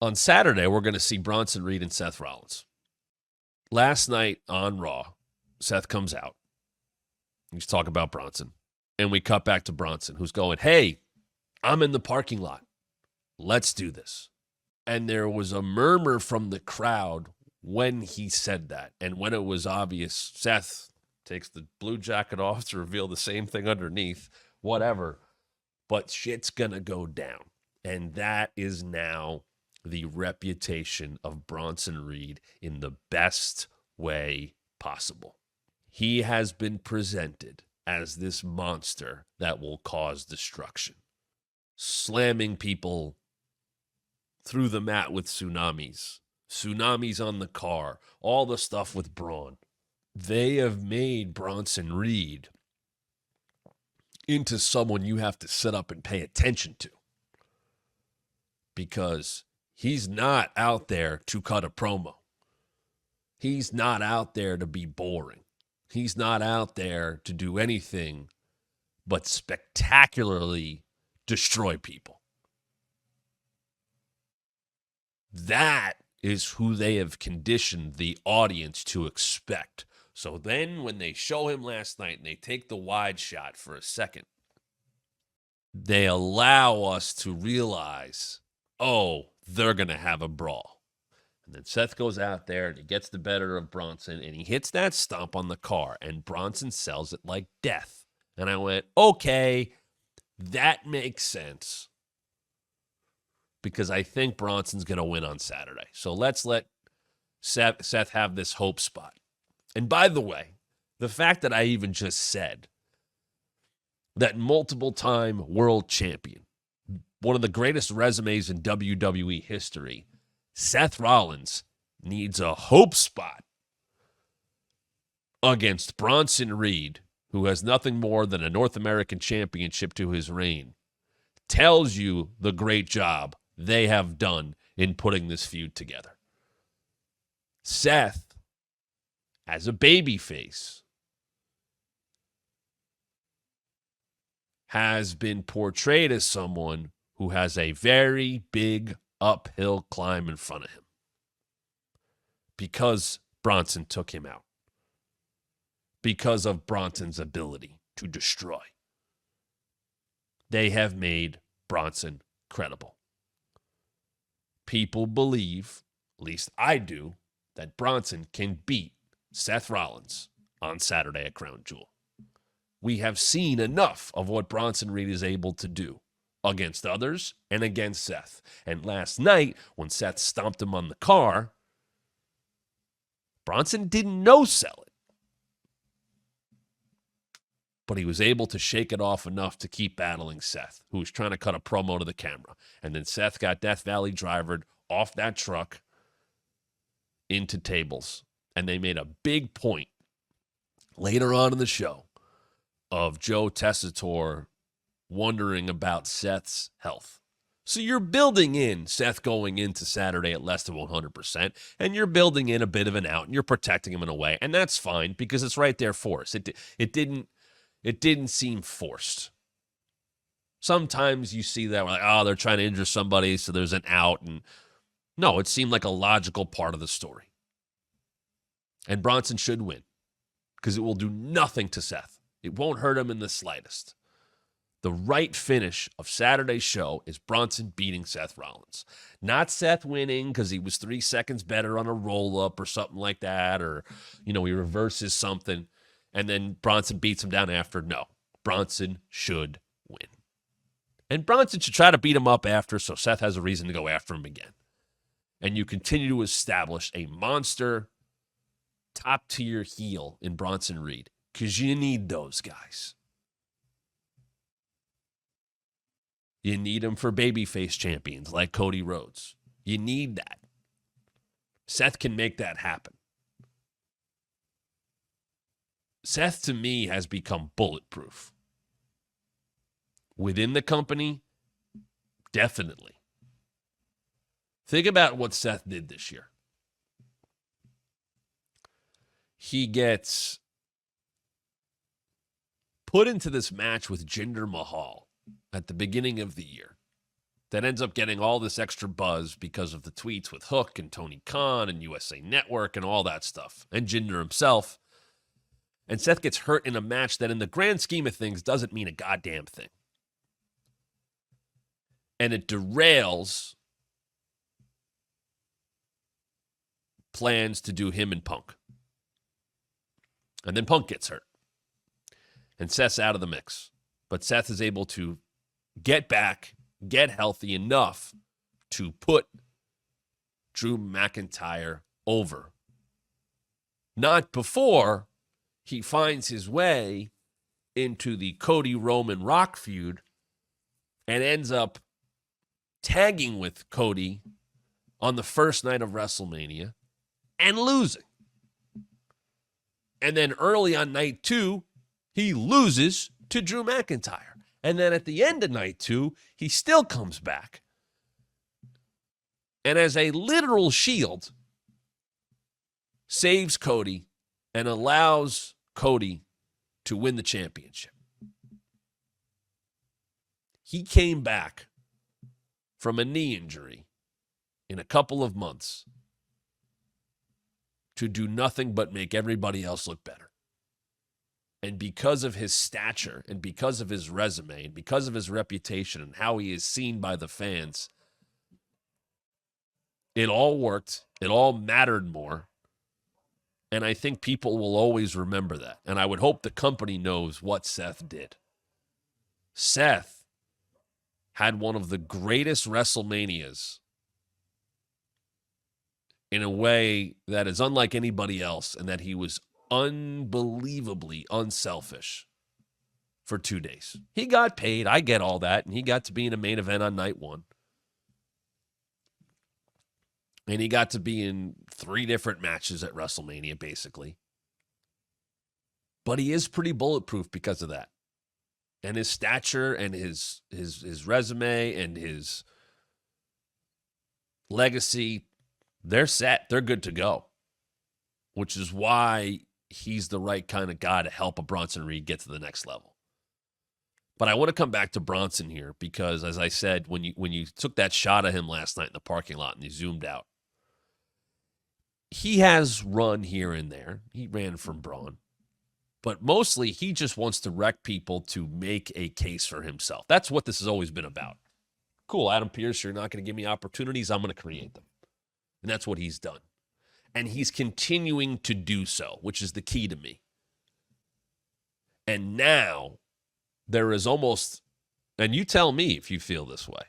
On Saturday, we're going to see Bronson Reed and Seth Rollins. Last night on Raw, Seth comes out. He's talking about Bronson. And we cut back to Bronson, who's going, hey, I'm in the parking lot. Let's do this. And there was a murmur from the crowd when he said that. And when it was obvious, Seth takes the blue jacket off to reveal the same thing underneath, whatever. But shit's going to go down. And that is now the reputation of Bronson Reed in the best way possible. He has been presented as this monster that will cause destruction, slamming people through the mat with tsunamis on the car, all the stuff with Braun. They have made Bronson Reed into someone you have to sit up and pay attention to, because he's not out there to cut a promo. He's not out there to be boring. He's not out there to do anything but spectacularly destroy people. That is who they have conditioned the audience to expect. So then when they show him last night and they take the wide shot for a second, they allow us to realize, oh, they're going to have a brawl. And then Seth goes out there and he gets the better of Bronson and he hits that stomp on the car and Bronson sells it like death. And I went, okay, that makes sense, because I think Bronson's going to win on Saturday. So let's let Seth have this hope spot. And by the way, the fact that I even just said that multiple-time world champion, one of the greatest resumes in WWE history, Seth Rollins, needs a hope spot against Bronson Reed, who has nothing more than a North American championship to his reign, tells you the great job they have done in putting this feud together. Seth, as a babyface, has been portrayed as someone who has a very big uphill climb in front of him because Bronson took him out, because of Bronson's ability to destroy. They have made Bronson credible. People believe, at least I do, that Bronson can beat Seth Rollins on Saturday at Crown Jewel. We have seen enough of what Bronson Reed is able to do against others and against Seth. And last night, when Seth stomped him on the car, Bronson didn't no-sell it. But he was able to shake it off enough to keep battling Seth, who was trying to cut a promo to the camera. And then Seth got Death Valley drivered off that truck into tables. And they made a big point later on in the show of Joe Tessitore wondering about Seth's health. So you're building in Seth going into Saturday at less than 100%, and you're building in a bit of an out, and you're protecting him in a way, and that's fine because it's right there for us. It didn't seem forced. Sometimes you see that, we're like, oh, they're trying to injure somebody, so there's an out. And no, it seemed like a logical part of the story. And Bronson should win because it will do nothing to Seth. It won't hurt him in the slightest. The right finish of Saturday's show is Bronson beating Seth Rollins. Not Seth winning because he was 3 seconds better on a roll-up or something like that, or, he reverses something, and then Bronson beats him down after. No, Bronson should win. And Bronson should try to beat him up after so Seth has a reason to go after him again. And you continue to establish a monster, top-tier heel in Bronson Reed because you need those guys. You need them for babyface champions like Cody Rhodes. You need that. Seth can make that happen. Seth, to me, has become bulletproof. Within the company, definitely. Think about what Seth did this year. He gets put into this match with Jinder Mahal at the beginning of the year. that ends up getting all this extra buzz because of the tweets with Hook and Tony Khan and USA Network and all that stuff, and Jinder himself. And Seth gets hurt in a match that in the grand scheme of things doesn't mean a goddamn thing. And it derails plans to do him and Punk. And then Punk gets hurt. And Seth's out of the mix. But Seth is able to get back, get healthy enough to put Drew McIntyre over. Not before he finds his way into the Cody Roman Rock feud and ends up tagging with Cody on the first night of WrestleMania and losing. And then early on night 2, he loses to Drew McIntyre. And then at the end of night 2, he still comes back. And as a literal shield, saves Cody and allows Cody to win the championship. He came back from a knee injury in a couple of months to do nothing but make everybody else look better. And because of his stature and because of his resume and because of his reputation and how he is seen by the fans, it all worked. It all mattered more. And I think people will always remember that. And I would hope the company knows what Seth did. Seth had one of the greatest WrestleManias in a way that is unlike anybody else, and that he was unbelievably unselfish for 2 days. He got paid. I get all that. And he got to be in a main event on night 1. And he got to be in 3 different matches at WrestleMania, basically. But he is pretty bulletproof because of that. And his stature and his resume and his legacy, they're set. They're good to go. Which is why he's the right kind of guy to help a Bronson Reed get to the next level. But I want to come back to Bronson here because, as I said, when you took that shot of him last night in the parking lot and he zoomed out, he has run here and there. He ran from Braun. But mostly he just wants to wreck people to make a case for himself. That's what this has always been about. Cool, Adam Pearce, you're not going to give me opportunities. I'm going to create them. And that's what he's done. And he's continuing to do so, which is the key to me. And now there is almost, and you tell me if you feel this way.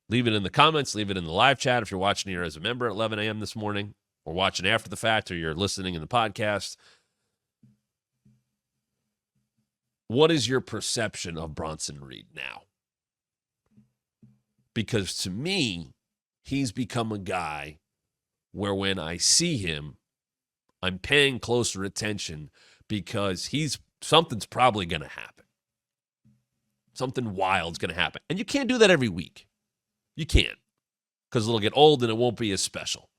Leave it in the comments, leave it in the live chat if you're watching here as a member at 11 a.m. this morning, or watching after the fact, or you're listening in the podcast. What is your perception of Bronson Reed now? Because to me, he's become a guy where when I see him, I'm paying closer attention because something's probably going to happen. Something wild's going to happen. And you can't do that every week. You can't. Because it'll get old and it won't be as special.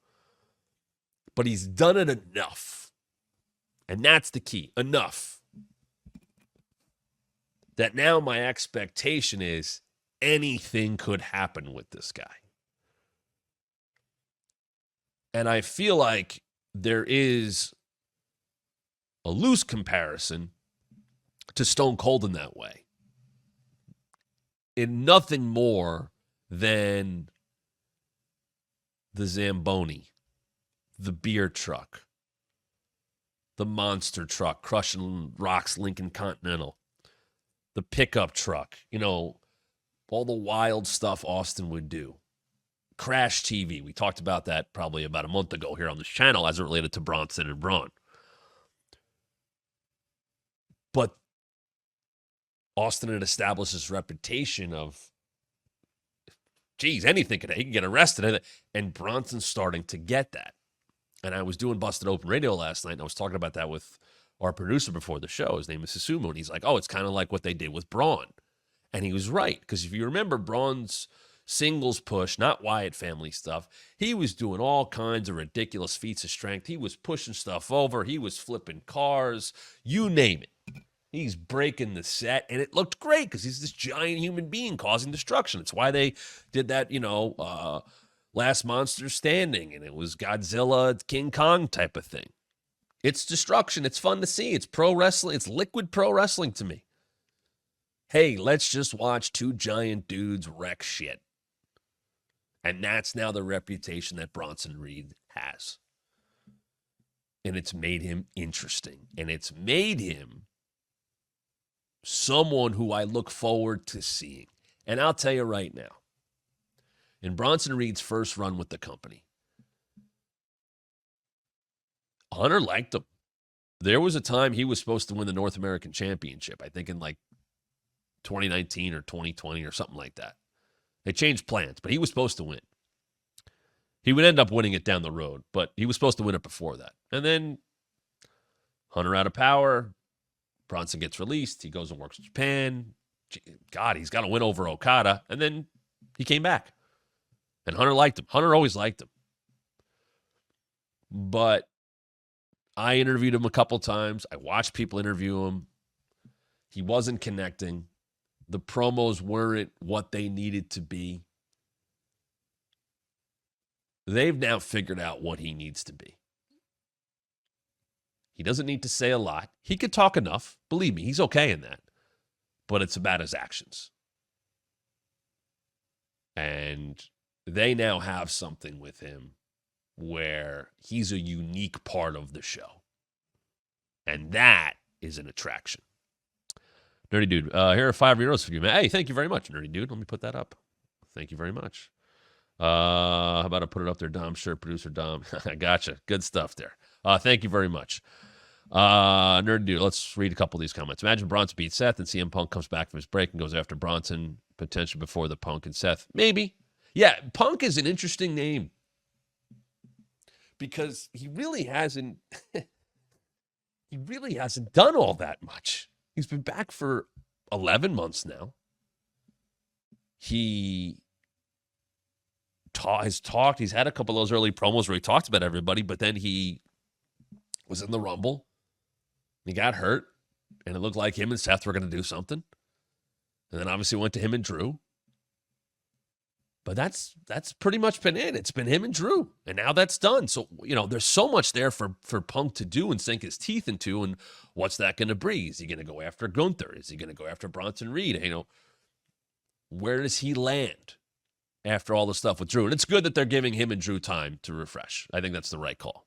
But he's done it enough. And that's the key. Enough. That now my expectation is anything could happen with this guy. And I feel like there is a loose comparison to Stone Cold in that way. In nothing more than the Zamboni, the beer truck, the monster truck, crushing rocks, Lincoln Continental, the pickup truck, all the wild stuff Austin would do. Crash TV. We talked about that probably about a month ago here on this channel as it related to Bronson and Braun. But Austin had established his reputation of, geez, anything could, he can get arrested. And Bronson's starting to get that. And I was doing Busted Open Radio last night, and I was talking about that with our producer before the show. His name is Susumu, and he's like, oh, it's kind of like what they did with Braun. And he was right, because if you remember Braun's singles push, not Wyatt family stuff, he was doing all kinds of ridiculous feats of strength. He was pushing stuff over. He was flipping cars. You name it. He's breaking the set, and it looked great because he's this giant human being causing destruction. It's why they did that, Last Monster Standing, and it was Godzilla, King Kong type of thing. It's destruction. It's fun to see. It's pro wrestling. It's liquid pro wrestling to me. Hey, let's just watch two giant dudes wreck shit. And that's now the reputation that Bronson Reed has. And it's made him interesting. And it's made him someone who I look forward to seeing. And I'll tell you right now, in Bronson Reed's first run with the company, Hunter liked him. There was a time he was supposed to win the North American Championship, I think in like 2019 or 2020 or something like that. They changed plans, but he was supposed to win. He would end up winning it down the road, but he was supposed to win it before that. And then Hunter out of power. Bronson gets released. He goes and works in Japan. God, he's got to win over Okada. And then he came back. And Hunter liked him. Hunter always liked him. But I interviewed him a couple times. I watched people interview him. He wasn't connecting. The promos weren't what they needed to be. They've now figured out what he needs to be. He doesn't need to say a lot. He could talk enough. Believe me, he's okay in that. But it's about his actions. And they now have something with him where he's a unique part of the show. And that is an attraction. Nerdy Dude, here are 5 euros for you, man. Hey, thank you very much, Nerdy Dude. Let me put that up. Thank you very much. How about I put it up there, Dom? Sure, producer Dom. I gotcha. Good stuff there. Thank you very much. Nerdy Dude, let's read a couple of these comments. Imagine Bronson beats Seth and CM Punk comes back from his break and goes after Bronson, potentially before the Punk and Seth. Maybe. Yeah, Punk is an interesting name because he really hasn't done all that much. He's been back for 11 months now. He has talked. He's had a couple of those early promos where he talked about everybody, but then he was in the Rumble. He got hurt, and it looked like him and Seth were going to do something. And then obviously went to him and Drew. But that's pretty much been it. It's been him and Drew, and now that's done. So, there's so much there for Punk to do and sink his teeth into, and what's that going to bring? Is he going to go after Gunther? Is he going to go after Bronson Reed? Where does he land after all the stuff with Drew? And it's good that they're giving him and Drew time to refresh. I think that's the right call.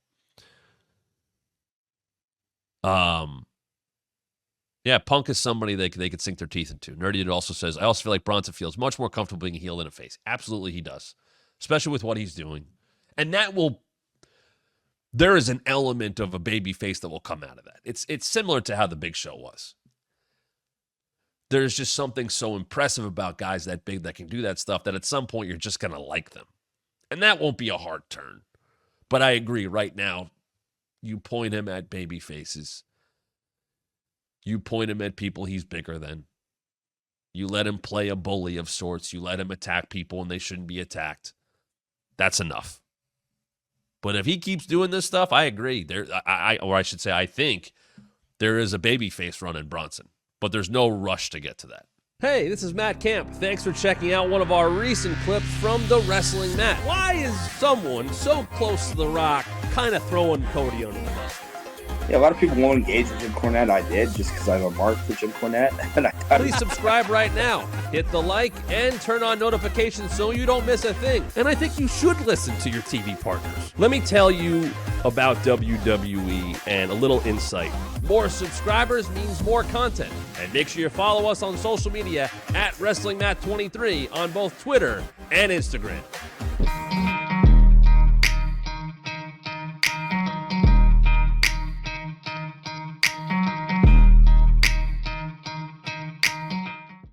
Yeah, Punk is somebody they could sink their teeth into. Nerdy Dude also says, I also feel like Bronson feels much more comfortable being a heel than a face. Absolutely he does, especially with what he's doing. And there is an element of a baby face that will come out of that. It's similar to how the Big Show was. There's just something so impressive about guys that big that can do that stuff that at some point you're just going to like them. And that won't be a hard turn. But I agree, right now, you point him at baby faces. You point him at people he's bigger than. You let him play a bully of sorts. You let him attack people when they shouldn't be attacked. That's enough. But if he keeps doing this stuff, I agree. I think there is a babyface run in Bronson. But there's no rush to get to that. Hey, this is Matt Camp. Thanks for checking out one of our recent clips from the Wrestling Mat. Why is someone so close to The Rock kind of throwing Cody under the bus? Yeah, a lot of people won't engage with Jim Cornette. I did, just because I have a mark for Jim Cornette. And Please subscribe right now. Hit the like and turn on notifications so you don't miss a thing. And I think you should listen to your TV partners. Let me tell you about WWE and a little insight. More subscribers means more content. And make sure you follow us on social media at WrestlingMat23 on both Twitter and Instagram.